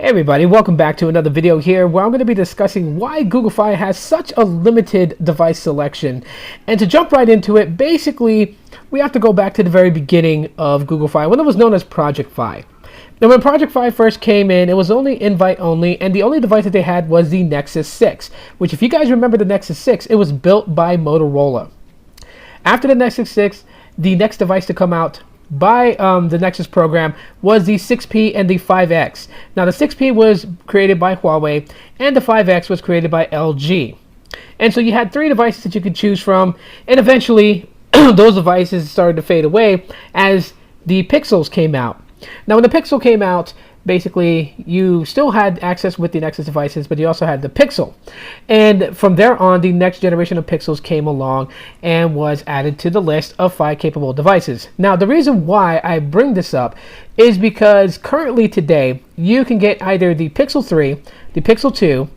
Hey everybody, welcome back to another video here where I'm going to be discussing why Google Fi has such a limited device selection. And to jump right into it, basically we have to go back to the very beginning of Google Fi when it was known as Project Fi. Now when Project Fi first came in, it was only invite only, and the only device that they had was the Nexus 6, which if you guys remember the Nexus 6, it was built by Motorola. After the Nexus 6, the next device to come out by the Nexus program was the 6P and the 5X. Now the 6P was created by Huawei and the 5X was created by LG. And so you had three devices that you could choose from, and eventually those devices started to fade away as the Pixels came out. Now when the Pixel came out, basically you still had access with the Nexus devices, but you also had the Pixel. And from there on, the next generation of Pixels came along and was added to the list of Fi capable devices. Now the reason why I bring this up is because currently today you can get either the Pixel 3, the Pixel 2,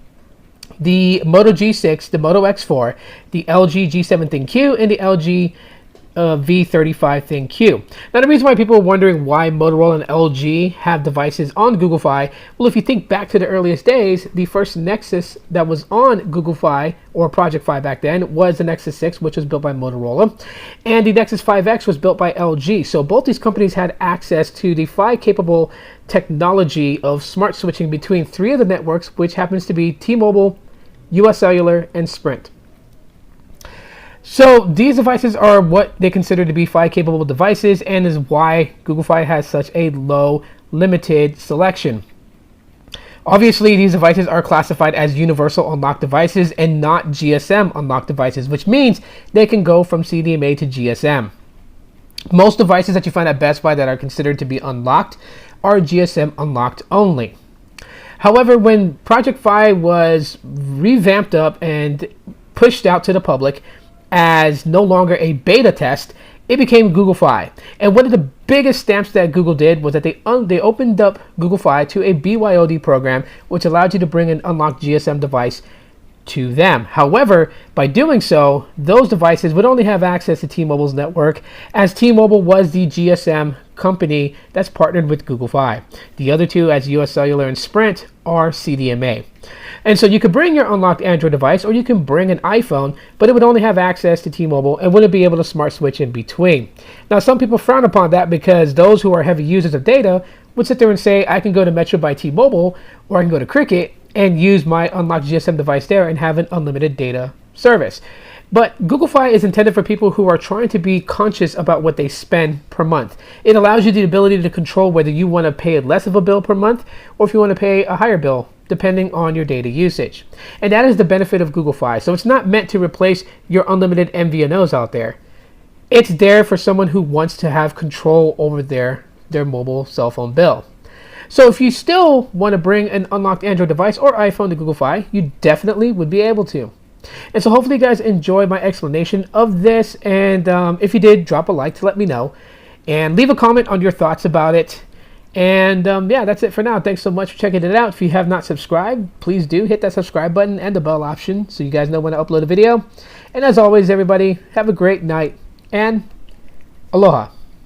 the Moto G6, the Moto X4, the LG G7 thankyou, and the LG V35 thankyou. Now the reason why people are wondering why Motorola and LG have devices on Google Fi, well, if you think back to the earliest days, the first Nexus that was on Google Fi or Project Fi back then was the Nexus 6, which was built by Motorola, and the Nexus 5X was built by LG. So both these companies had access to the Fi capable technology of smart switching between three of the networks, which happens to be T-Mobile, US Cellular, and Sprint. So these devices are what they consider to be Fi capable devices, and is why Google Fi has such a low limited selection. Obviously these devices are classified as universal unlocked devices and not GSM unlocked devices, which means they can go from CDMA to GSM. Most devices that you find at Best Buy that are considered to be unlocked are GSM unlocked only. However, when Project Fi was revamped up and pushed out to the public as no longer a beta test, it became Google Fi. And one of the biggest stamps that Google did was that they opened up Google Fi to a BYOD program, which allowed you to bring an unlocked GSM device to them. However, by doing so, those devices would only have access to T-Mobile's network, as T-Mobile was the GSM company that's partnered with Google Fi. The other two, as US Cellular and Sprint, are CDMA. And so you could bring your unlocked Android device, or you can bring an iPhone, but it would only have access to T-Mobile and wouldn't be able to smart switch in between. Now some people frown upon that because those who are heavy users of data would sit there and say, I can go to Metro by T-Mobile, or I can go to Cricket and use my unlocked GSM device there and have an unlimited data service. But Google Fi is intended for people who are trying to be conscious about what they spend per month. It allows you the ability to control whether you want to pay less of a bill per month or if you want to pay a higher bill, depending on your data usage. And that is the benefit of Google Fi. So it's not meant to replace your unlimited MVNOs out there. It's there for someone who wants to have control over their mobile cell phone bill. So if you still want to bring an unlocked Android device or iPhone to Google Fi, you definitely would be able to. And so hopefully you guys enjoyed my explanation of this, and if you did, drop a like to let me know and leave a comment on your thoughts about it. And yeah, that's it for now. Thanks so much for checking it out. If you have not subscribed, please do hit that subscribe button and the bell option so you guys know when I upload a video. And as always, everybody, have a great night and aloha.